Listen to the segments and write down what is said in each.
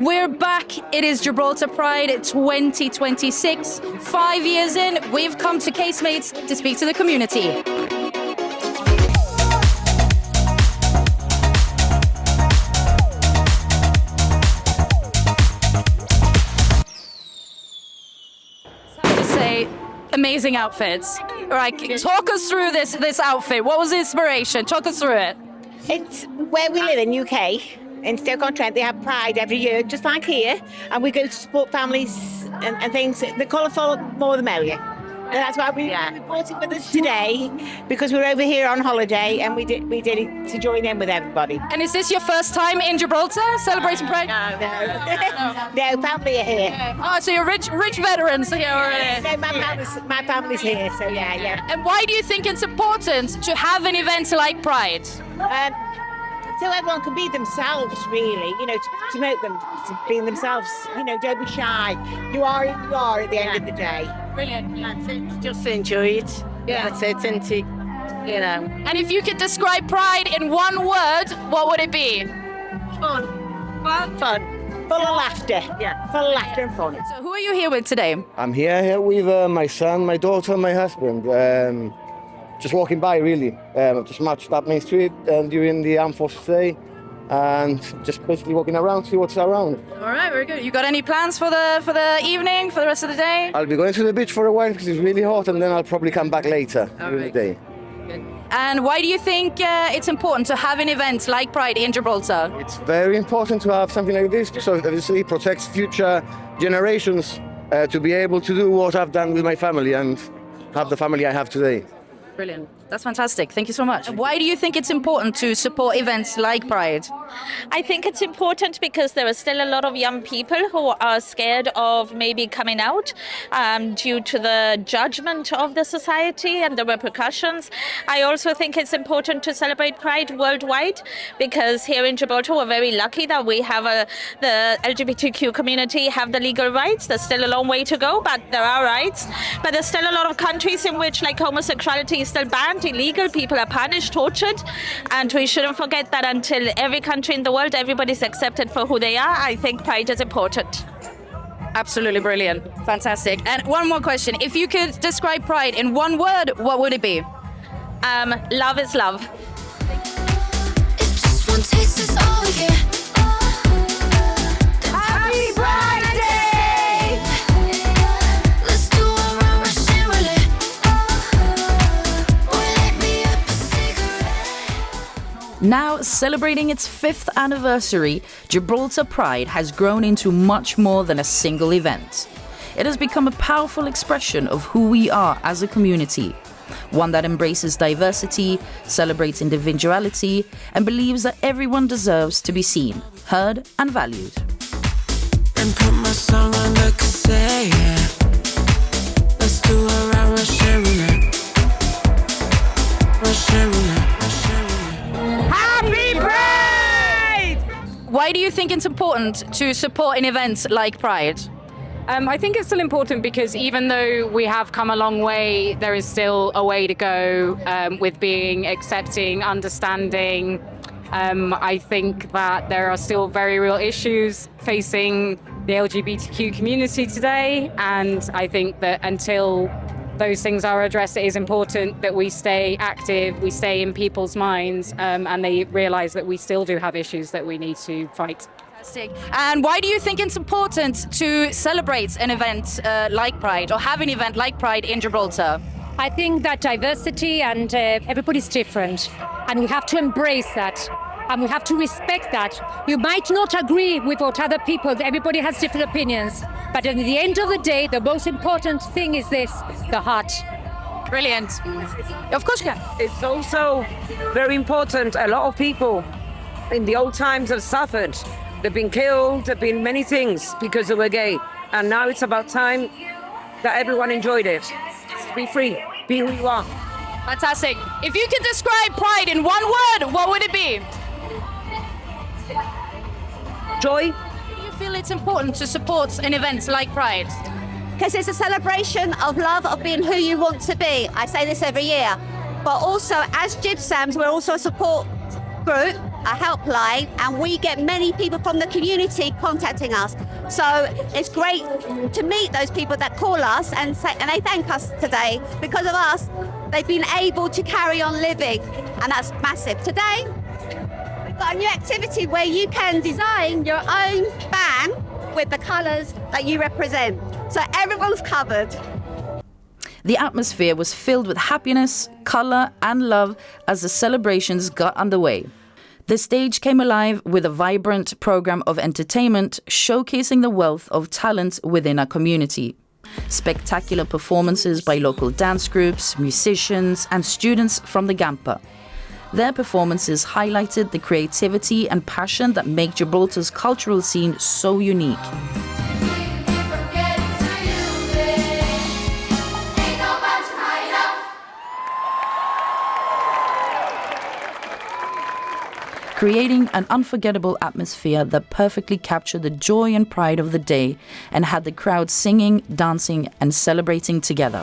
We're back. It is Gibraltar Pride 2026. 5 years in, we've come to Casemates to speak to the community. Amazing outfits. Right, talk us through this outfit. What was the inspiration? Talk us through it. It's where we live in UK. In Stoke-on-Trent, they have Pride every year, just like here, and we go to support families and things. The colourful, more the merrier. And that's why we brought it with us today, because we're over here on holiday, and we did it to join in with everybody. And is this your first time in Gibraltar celebrating Pride? No, family are here. Oh, so you're rich veterans here already. No, my family's here, so yeah. And why do you think it's important to have an event like Pride? So everyone can be themselves, really, to promote them to being themselves. Don't be shy. You are who you are at the end of the day. Brilliant. That's it. Just enjoy it. Yeah. That's it, isn't it? And if you could describe Pride in one word, what would it be? Fun. Full of laughter. Yeah. Full of laughter and fun. So who are you here with today? I'm here with my son, my daughter, and my husband. Just walking by, really. I've just marched up Main Street during the Armed Forces Day, and just basically walking around, see what's around. All right, very good. You got any plans for the evening, for the rest of the day? I'll be going to the beach for a while because it's really hot, and then I'll probably come back later during the day. And why do you think it's important to have an event like Pride in Gibraltar? It's very important to have something like this because obviously it protects future generations to be able to do what I've done with my family and have the family I have today. Brilliant. That's fantastic. Thank you so much. Why do you think it's important to support events like Pride? I think it's important because there are still a lot of young people who are scared of maybe coming out due to the judgment of the society and the repercussions. I also think it's important to celebrate Pride worldwide because here in Gibraltar we're very lucky that we have the LGBTQ community have the legal rights. There's still a long way to go, but there are rights. But there's still a lot of countries in which homosexuality is still banned, illegal, people are punished, tortured, and we shouldn't forget that until every country in the world, everybody's accepted for who they are. I think Pride is important. Absolutely brilliant. Fantastic. And one more question. If you could describe Pride in one word, what would it be? Love is love. It's just one taste is all we get. Happy Pride Day! Let's do a round Russian roulette. Boy, light me up a cigarette. Now celebrating its 5th anniversary, Gibraltar Pride has grown into much more than a single event. It has become a powerful expression of who we are as a community. One that embraces diversity, celebrates individuality, and believes that everyone deserves to be seen, heard, and valued. And put my song on the cassette, yeah. Let's do a round Russian roulette. Russian roulette, Russian roulette. Happy Pride! Why do you think it's important to support an event like Pride? I think it's still important because even though we have come a long way, there is still a way to go with being accepting, understanding. I think that there are still very real issues facing the LGBTQ community today, and I think that until those things are addressed, it is important that we stay active, we stay in people's minds, and they realise that we still do have issues that we need to fight. Fantastic. And why do you think it's important to celebrate an event like Pride or have an event like Pride in Gibraltar? I think that diversity and everybody's different, and we have to embrace that. And we have to respect that. You might not agree with what other people, everybody has different opinions, but at the end of the day, the most important thing is this, the heart. Brilliant. Of course you can. It's also very important. A lot of people in the old times have suffered. They've been killed, there've been many things because they were gay. And now it's about time that everyone enjoyed it. Be free, be who you are. Fantastic. If you could describe Pride in one word, what would it be? Joy. Do you feel it's important to support an event like Pride? Because it's a celebration of love, of being who you want to be. I say this every year. But also, as Gibsams, we're also a support group a helpline, and we get many people from the community contacting us. So it's great to meet those people that call us and they thank us today. Because of us, they've been able to carry on living, and that's massive. Today, we've got a new activity where you can design your own band with the colours that you represent. So everyone's covered. The atmosphere was filled with happiness, colour and love as the celebrations got underway. The stage came alive with a vibrant programme of entertainment showcasing the wealth of talent within our community. Spectacular performances by local dance groups, musicians and students from the Gampa. Their performances highlighted the creativity and passion that make Gibraltar's cultural scene so unique. Creating an unforgettable atmosphere that perfectly captured the joy and pride of the day and had the crowd singing, dancing and celebrating together.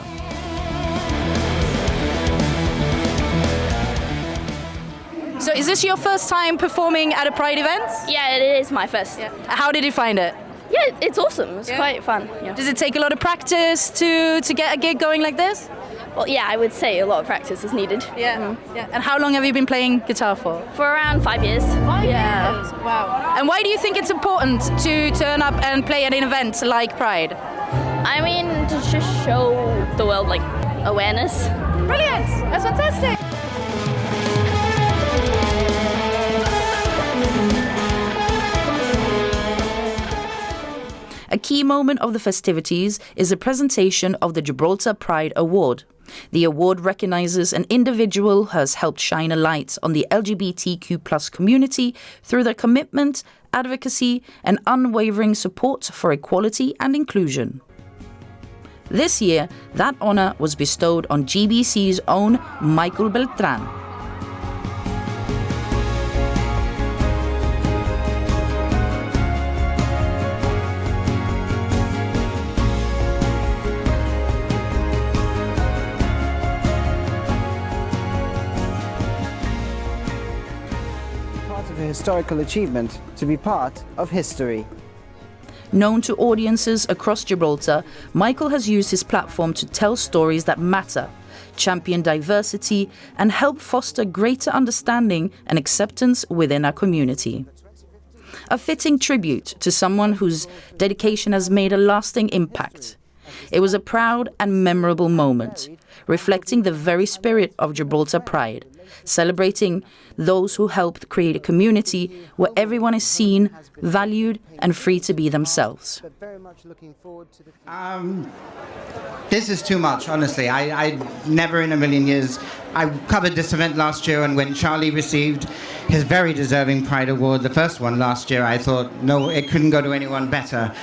So is this your first time performing at a Pride event? Yeah, it is my first. Yeah. How did you find it? Yeah, it's awesome. It's quite fun. Yeah. Does it take a lot of practice to get a gig going like this? Well, yeah, I would say a lot of practice is needed. Yeah. Yeah. And how long have you been playing guitar for? For around 5 years. 5 years? Wow. And why do you think it's important to turn up and play at an event like Pride? I mean, to just show the world, like, awareness. Brilliant! That's fantastic! A key moment of the festivities is the presentation of the Gibraltar Pride Award. The award recognises an individual who has helped shine a light on the LGBTQ+ community through their commitment, advocacy and unwavering support for equality and inclusion. This year, that honour was bestowed on GBC's own Michael Beltran. A historical achievement to be part of history. Known to audiences across Gibraltar, Michael has used his platform to tell stories that matter, champion diversity, and help foster greater understanding and acceptance within our community. A fitting tribute to someone whose dedication has made a lasting impact. It was a proud and memorable moment, reflecting the very spirit of Gibraltar Pride, celebrating those who helped create a community where everyone is seen, valued, and free to be themselves. This is too much, honestly. I never in a million years. I covered this event last year, and when Charlie received his very deserving Pride Award, the first one last year, I thought, no, it couldn't go to anyone better.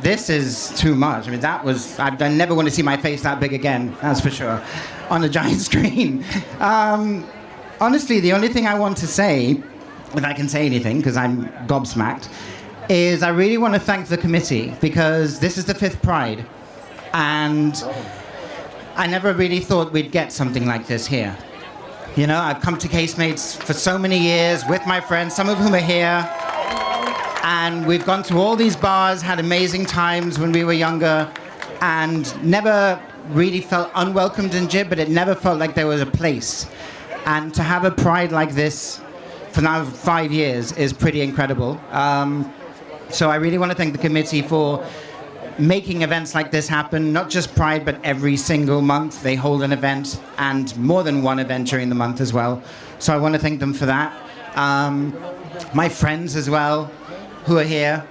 This is too much. I mean, I never want to see my face that big again, that's for sure, on a giant screen. Honestly, the only thing I want to say, if I can say anything, because I'm gobsmacked, is I really want to thank the committee, because this is the 5th Pride, and I never really thought we'd get something like this here. You know, I've come to Casemates for so many years with my friends, some of whom are here, and we've gone to all these bars, had amazing times when we were younger, and never really felt unwelcomed in Gib, but it never felt like there was a place. And to have a Pride like this for now 5 years is pretty incredible. So I really want to thank the committee for making events like this happen, not just Pride, but every single month they hold an event, and more than one event during the month as well. So I want to thank them for that. My friends as well, who are here.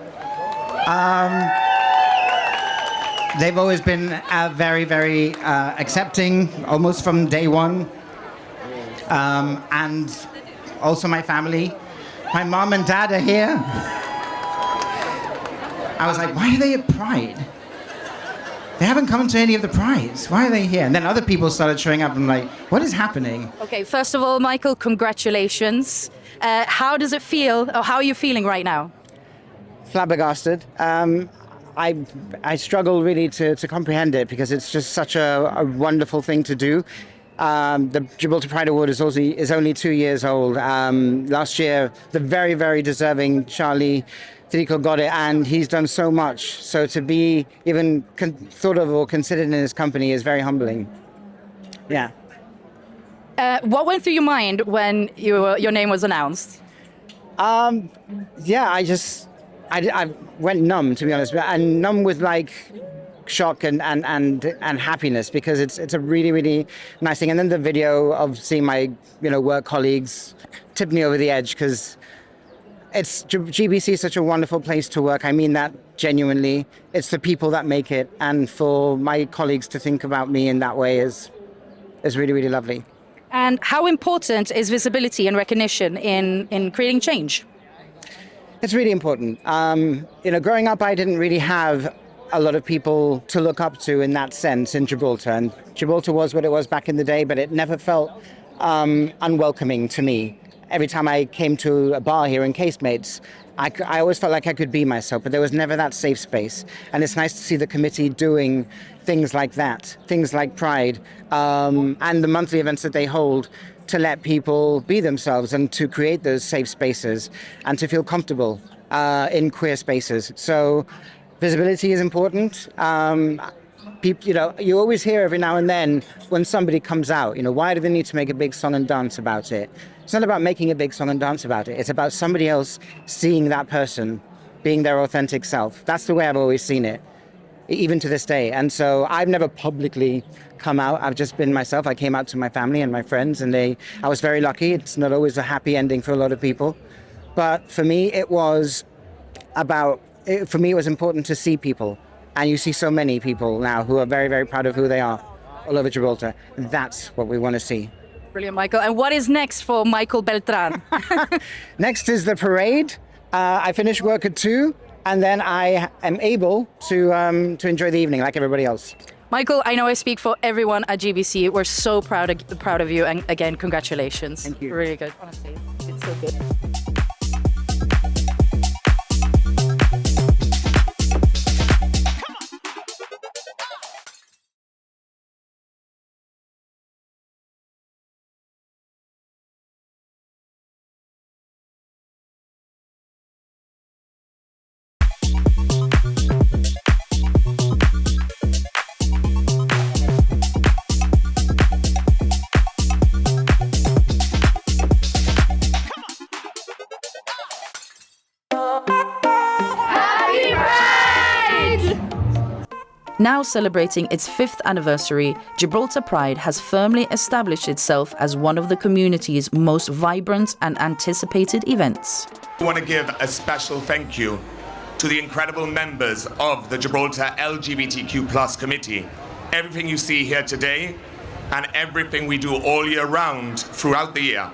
They've always been very, very accepting, almost from day one. And also my family. My mom and dad are here. I was like, why are they at Pride? They haven't come to any of the Prides. Why are they here? And then other people started showing up, and I'm like, what is happening? Okay, first of all, Michael, congratulations. How does it feel, or how are you feeling right now? Flabbergasted. I struggle really to comprehend it, because it's just such a wonderful thing to do. The Gibraltar Pride Award is only 2 years old. Last year, the very, very deserving Charlie Trico got it, and he's done so much. So to be even thought of or considered in his company is very humbling. Yeah. What went through your mind when your name was announced? Yeah, I went numb, to be honest, and numb with like shock and happiness, because it's a really, really nice thing. And then the video of seeing my work colleagues tipped me over the edge, because GBC is such a wonderful place to work. I mean that genuinely. It's the people that make it, and for my colleagues to think about me in that way is really, really lovely. And how important is visibility and recognition in creating change? It's really important. Growing up, I didn't really have a lot of people to look up to in that sense in Gibraltar. And Gibraltar was what it was back in the day, but it never felt unwelcoming to me. Every time I came to a bar here in Casemates, I always felt like I could be myself, but there was never that safe space. And it's nice to see the committee doing things like that, things like Pride, and the monthly events that they hold, to let people be themselves and to create those safe spaces and to feel comfortable in queer spaces. So visibility is important. You always hear every now and then when somebody comes out, why do they need to make a big song and dance about it? It's not about making a big song and dance about it. It's about somebody else seeing that person, being their authentic self. That's the way I've always seen it, even to this day. And so I've never publicly come out. I've just been myself. I came out to my family and my friends, and I was very lucky. It's not always a happy ending for a lot of people. But for me, it was important to see people. And you see so many people now who are very, very proud of who they are all over Gibraltar. And that's what we want to see. Brilliant, Michael. And what is next for Michael Beltran? Next is the parade. I finish work at 2, and then I am able to enjoy the evening like everybody else. Michael, I know I speak for everyone at GBC. We're so proud of you. And again, congratulations. Thank you. Really good, honestly. It's so good. Now celebrating its 5th anniversary, Gibraltar Pride has firmly established itself as one of the community's most vibrant and anticipated events. I want to give a special thank you to the incredible members of the Gibraltar LGBTQ+ committee. Everything you see here today and everything we do all year round throughout the year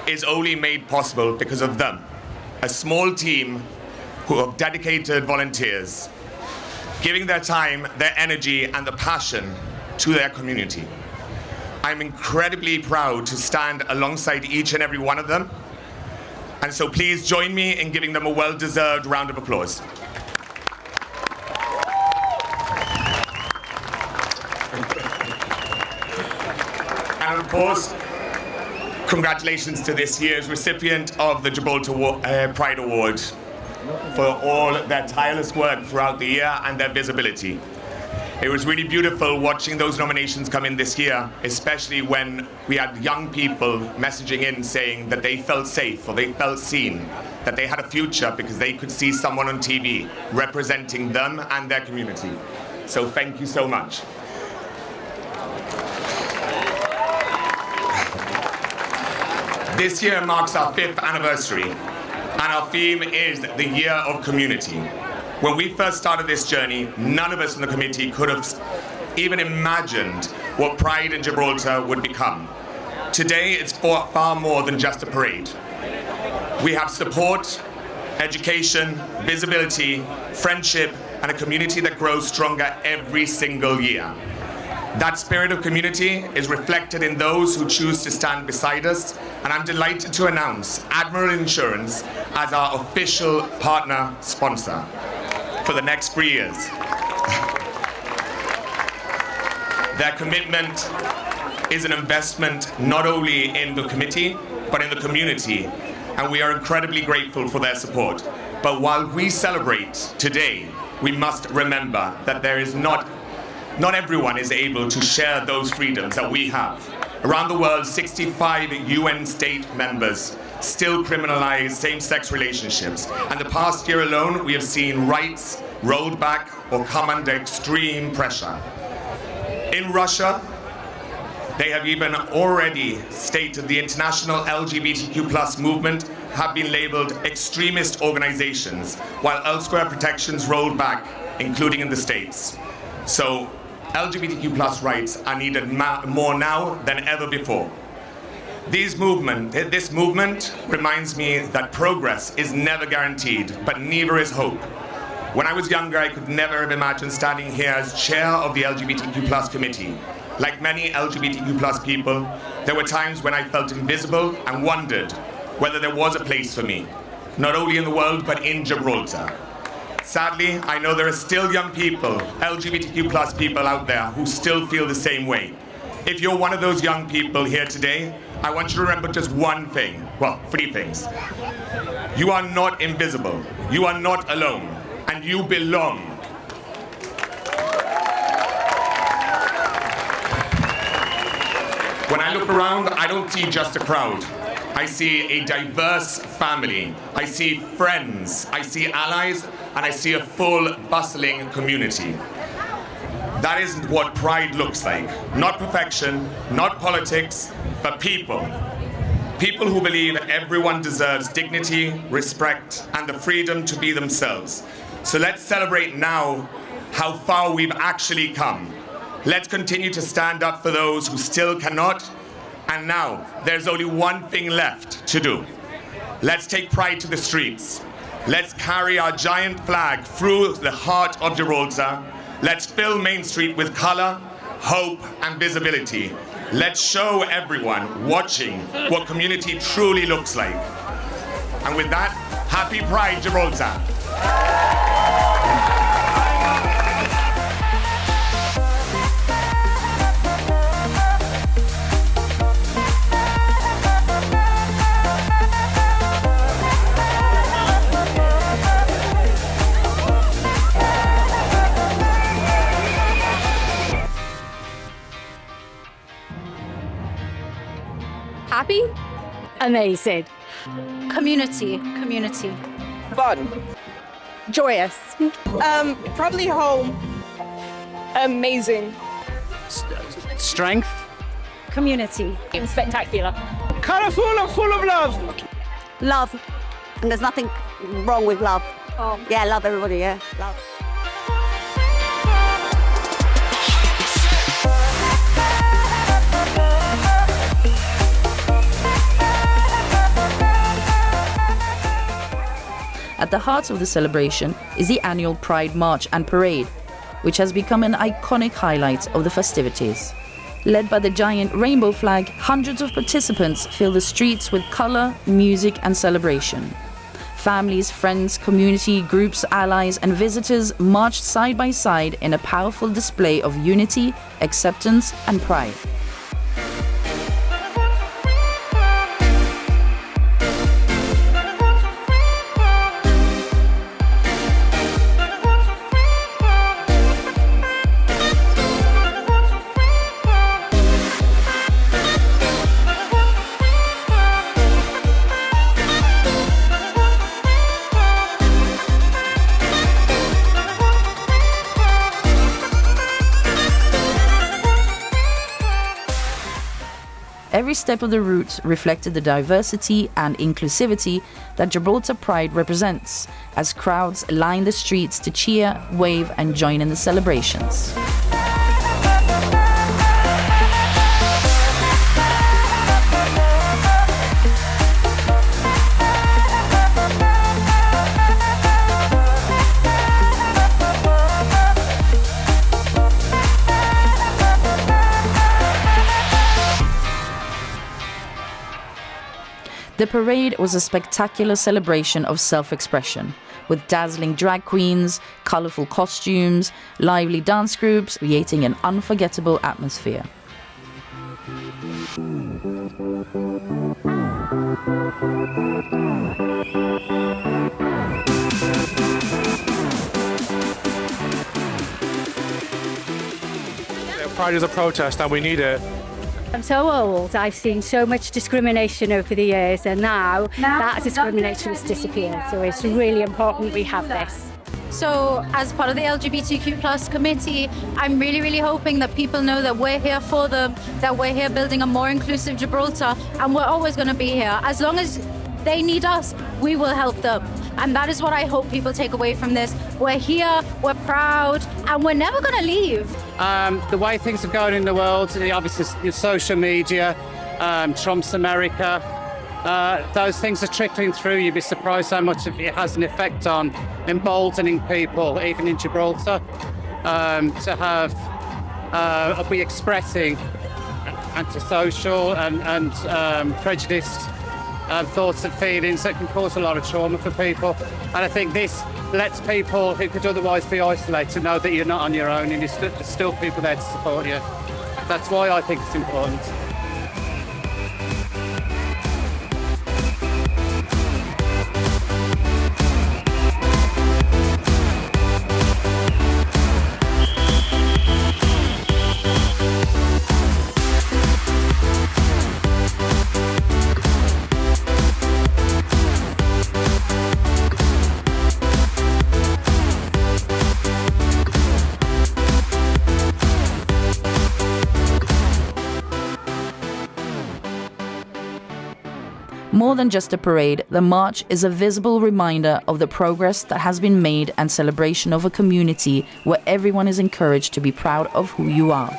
is only made possible because of them. A small team who are dedicated volunteers, giving their time, their energy, and the passion to their community. I'm incredibly proud to stand alongside each and every one of them. And so please join me in giving them a well-deserved round of applause. And of course, congratulations to this year's recipient of the Gibraltar Pride Award for all their tireless work throughout the year and their visibility. It was really beautiful watching those nominations come in this year, especially when we had young people messaging in saying that they felt safe or they felt seen, that they had a future because they could see someone on TV representing them and their community. So thank you so much. This year marks our 5th anniversary, and our theme is the Year of Community. When we first started this journey, none of us in the committee could have even imagined what Pride in Gibraltar would become. Today, it's far more than just a parade. We have support, education, visibility, friendship, and a community that grows stronger every single year. That spirit of community is reflected in those who choose to stand beside us, and I'm delighted to announce Admiral Insurance as our official partner sponsor for the next 3 years. Their commitment is an investment not only in the committee, but in the community, and we are incredibly grateful for their support. But while we celebrate today, we must remember that there is not everyone is able to share those freedoms that we have. Around the world, 65 UN state members still criminalize same-sex relationships. And the past year alone, we have seen rights rolled back or come under extreme pressure. In Russia, they have even already stated the international LGBTQ+ movement have been labeled extremist organizations, while elsewhere protections rolled back, including in the States. So LGBTQ+ rights are needed more now than ever before. This movement reminds me that progress is never guaranteed, but neither is hope. When I was younger, I could never have imagined standing here as chair of the LGBTQ+ committee. Like many LGBTQ+ people, there were times when I felt invisible and wondered whether there was a place for me, not only in the world, but in Gibraltar. Sadly, I know there are still young people, LGBTQ+ people out there who still feel the same way. If you're one of those young people here today, I want you to remember just one thing, well, 3 things. You are not invisible, you are not alone, and you belong. When I look around, I don't see just a crowd. I see a diverse family. I see friends. I see allies. And I see a full, bustling community. That isn't what pride looks like. Not perfection, not politics, but people. People who believe everyone deserves dignity, respect, and the freedom to be themselves. So let's celebrate now how far we've actually come. Let's continue to stand up for those who still cannot. And now, there's only one thing left to do. Let's take pride to the streets. Let's carry our giant flag through the heart of Gibraltar. Let's fill Main Street with color, hope, and visibility. Let's show everyone watching what community truly looks like. And with that, happy Pride, Gibraltar. Happy? Amazing. Community. Fun. Joyous. Probably home. Amazing. Strength. Community. Spectacular. Colorful and full of love. Love. And there's nothing wrong with love. Oh. Yeah, love everybody, yeah. Love. At the heart of the celebration is the annual Pride March and Parade, which has become an iconic highlight of the festivities. Led by the giant rainbow flag, hundreds of participants fill the streets with color, music, and celebration. Families, friends, community, groups, allies, and visitors marched side by side in a powerful display of unity, acceptance, and pride. Every step of the route reflected the diversity and inclusivity that Gibraltar Pride represents, as crowds lined the streets to cheer, wave, and join in the celebrations. The parade was a spectacular celebration of self-expression, with dazzling drag queens, colorful costumes, lively dance groups, creating an unforgettable atmosphere. Pride is a protest and we need it. I'm so old, I've seen so much discrimination over the years, and now that discrimination has disappeared. So it's really important we have this. So as part of the LGBTQ+ committee, I'm really hoping that people know that we're here for them, that we're here building a more inclusive Gibraltar, and we're always going to be here. As long as they need us, we will help them. And that is what I hope people take away from this. We're here, we're proud, and we're never going to leave. The way things are going in the world, obviously social media, Trump's America, those things are trickling through. You'd be surprised how much it has an effect on emboldening people, even in Gibraltar, to have be expressing antisocial and prejudiced thoughts and feelings that can cause a lot of trauma for people. And I think this lets people who could otherwise be isolated know that you're not on your own and there's still people there to support you. That's why I think it's important. More than just a parade, the march is a visible reminder of the progress that has been made and celebration of a community where everyone is encouraged to be proud of who you are.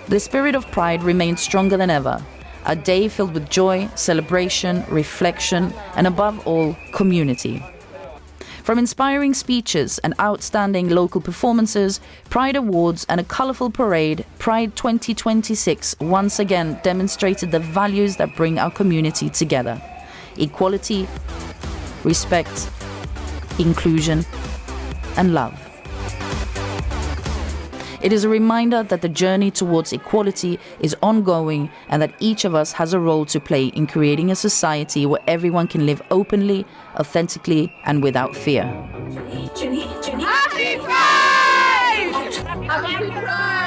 The spirit of Pride remains stronger than ever. A day filled with joy, celebration, reflection, and above all, community. From inspiring speeches and outstanding local performances, Pride Awards and a colourful parade, Pride 2026 once again demonstrated the values that bring our community together. Equality, respect, inclusion, and love. It is a reminder that the journey towards equality is ongoing and that each of us has a role to play in creating a society where everyone can live openly, authentically, and without fear. Happy Pride! Happy Pride!